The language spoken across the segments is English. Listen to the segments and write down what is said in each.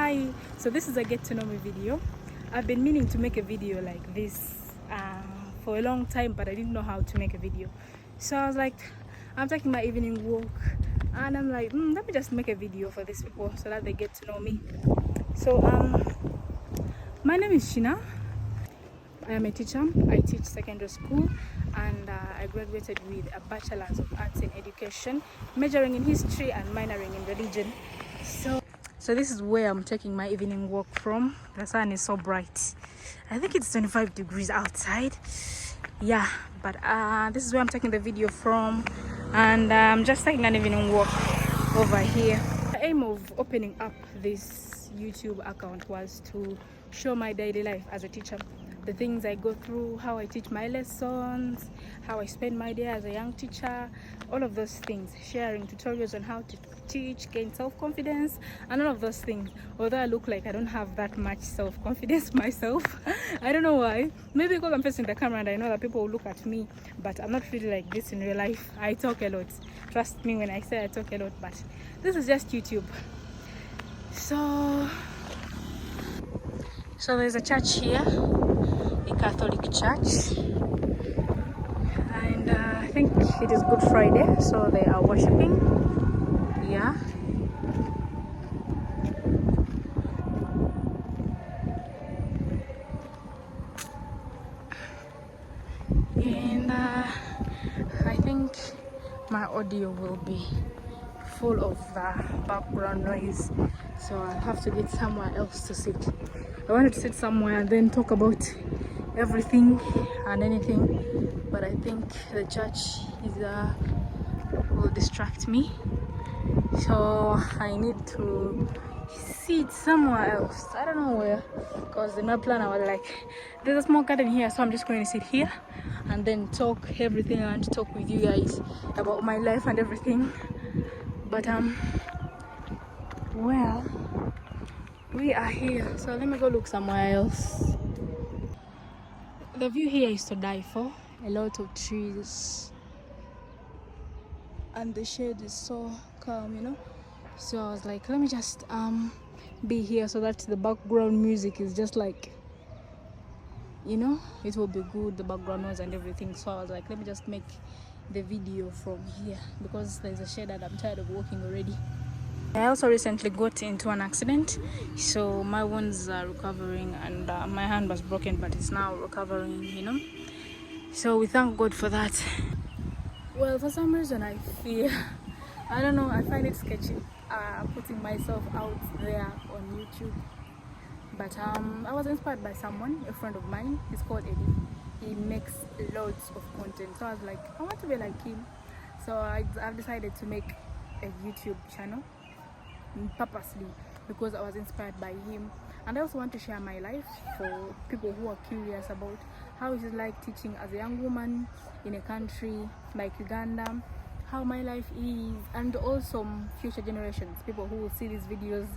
Hi, so this is a get to know me video. I've been meaning to make a video like this for a long time, but I didn't know how to make a video. So I was like, I'm taking my evening walk and I'm like, let me just make a video for these people so that they get to know me. So my name is Shina. I am a teacher. I teach secondary school and I graduated with a bachelor's of arts in education, majoring in history and minoring in religion. So this is where I'm taking my evening walk from. The sun is so bright. I think it's 25 degrees outside. Yeah, but this is where I'm taking the video from, and I'm just taking an evening walk over here. The aim of opening up this YouTube account was to show my daily life as a teacher, the things I go through, how I teach my lessons, how I spend my day as a young teacher, all of those things, sharing tutorials on how to teach, gain self-confidence and all of those things. Although I look like I don't have that much self-confidence myself. I don't know why. Maybe because I'm facing the camera and I know that people will look at me, but I'm not really like this in real life. I talk a lot. Trust me when I say I talk a lot, but this is just YouTube. So there's a church here, a Catholic church, and I think it is Good Friday, so they are worshiping. Yeah. And I think my audio will be full of background noise, so I'll have to get somewhere else to sit. I wanted to sit somewhere and then talk about everything and anything, but I think the church will distract me, so I need to sit somewhere else. I don't know where, because in my plan I was like, there's a small garden here, so I'm just going to sit here and then talk everything I want to talk with you guys about my life and everything. But well, we are here, so let me go look somewhere else. The view here is to die for. A lot of trees and the shade is so calm, you know. So I was like, let me just be here so that the background music is just like, you know, it will be good, the background noise and everything. So I was like, let me just make the video from here because there's a shade and I'm tired of walking already. I also recently got into an accident, so my wounds are recovering, and my hand was broken but it's now recovering, you know. So we thank God for that. Well, for some reason I fear, I don't know, I find it sketchy putting myself out there on YouTube. But I was inspired by someone, a friend of mine. He's called Eddie. He makes loads of content, so I was like, I want to be like him. So I've decided to make a YouTube channel purposely because I was inspired by him, and I also want to share my life for people who are curious about how it is like teaching as a young woman in a country like Uganda, how my life is, and also future generations, people who will see these videos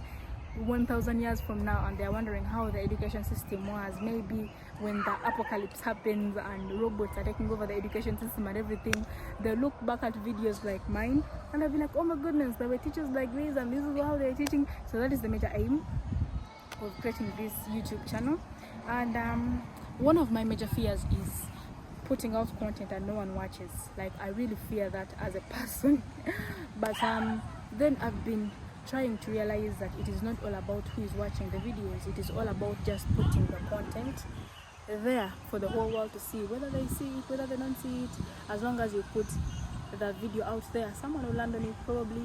1,000 years from now and they're wondering how the education system was maybe when the apocalypse happens and robots are taking over the education system and everything. They look back at videos like mine and they'll be like, oh my goodness, there were teachers like this and this is how they're teaching. So that is the major aim of creating this YouTube channel. And one of my major fears is putting out content and no one watches. Like, I really fear that as a person. But then I've been trying to realize that it is not all about who is watching the videos. It is all about just putting the content there for the whole world to see, whether they see it, whether they don't see it. As long as you put the video out there, someone will land on it probably.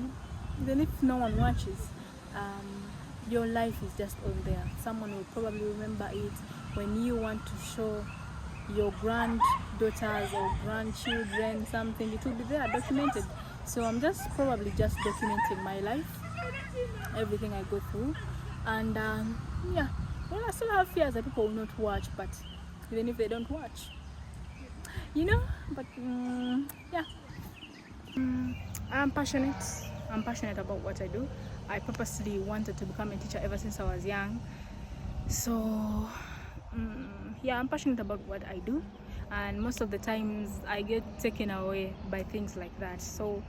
Even if no one watches, your life is just on there. Someone will probably remember it when you want to show your granddaughters or grandchildren something. It will be there documented. So I'm just probably just documenting my life, everything I go through, and yeah, well, I still have fears that people will not watch, but even if they don't watch, you know, but yeah, I'm passionate about what I do. I purposely wanted to become a teacher ever since I was young, so yeah, I'm passionate about what I do, and most of the times I get taken away by things like that. So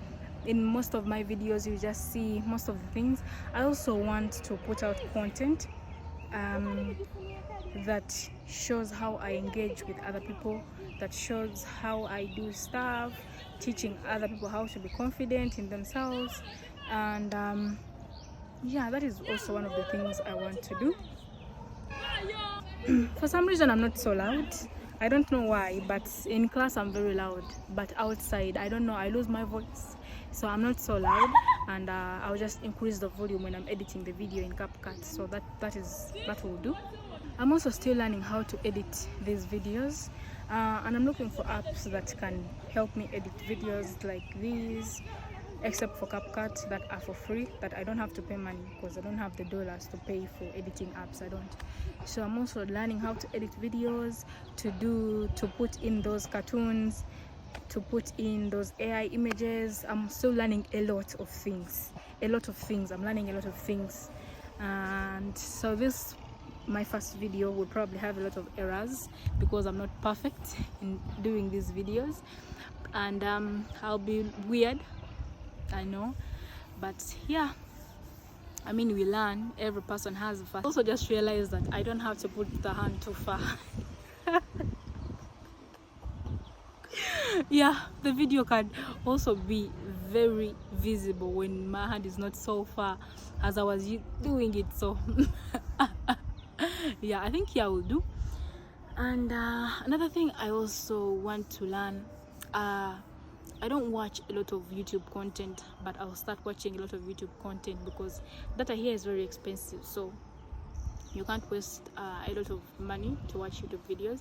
in most of my videos you just see most of the things. I also want to put out content that shows how I engage with other people, that shows how I do stuff, teaching other people how to be confident in themselves. And yeah, that is also one of the things I want to do. For some reason I'm not so loud. I don't know why, but in class I'm very loud, but outside I don't know, I lose my voice, so I'm not so loud. And I'll just increase the volume when I'm editing the video in CapCut, so that will do. I'm also still learning how to edit these videos, and I'm looking for apps that can help me edit videos like these, except for CapCut, that are for free, that I don't have to pay money, because I don't have the dollars to pay for editing apps. I don't. So I'm also learning how to edit videos, to put in those cartoons, to put in those AI images. I'm still learning a lot of things. I'm learning a lot of things. And so this, my first video, will probably have a lot of errors because I'm not perfect in doing these videos, and I'll be weird, I know, but yeah, I mean, we learn. Every person has a first. Also just realize that I don't have to put the hand too far. Yeah, the video can also be very visible when my hand is not so far as I was doing it. So yeah, I think yeah, will do. And another thing I also want to learn, I don't watch a lot of YouTube content, but I'll start watching a lot of YouTube content because data here is very expensive, so you can't waste a lot of money to watch YouTube videos.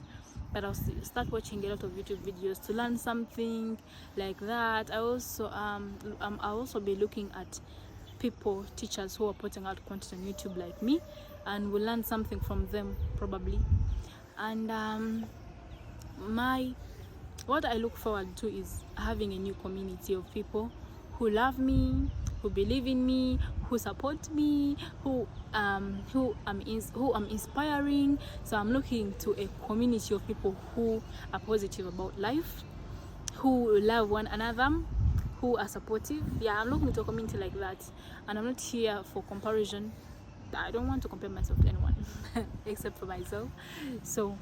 But I'll start watching a lot of YouTube videos to learn something like that. I'll also be looking at people, teachers who are putting out content on YouTube like me, and we'll learn something from them probably. And what I look forward to is having a new community of people who love me, who believe in me, who support me, who I'm inspiring. So I'm looking to a community of people who are positive about life, who love one another, who are supportive. Yeah, I'm looking to a community like that, and I'm not here for comparison. I don't want to compare myself to anyone except for myself. So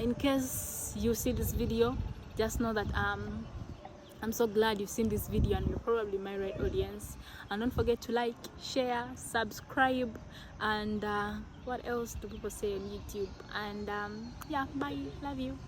in case you see this video, just know that I'm so glad you've seen this video and you're probably my right audience. And don't forget to like, share, subscribe, and what else do people say on YouTube? And yeah, bye, love you.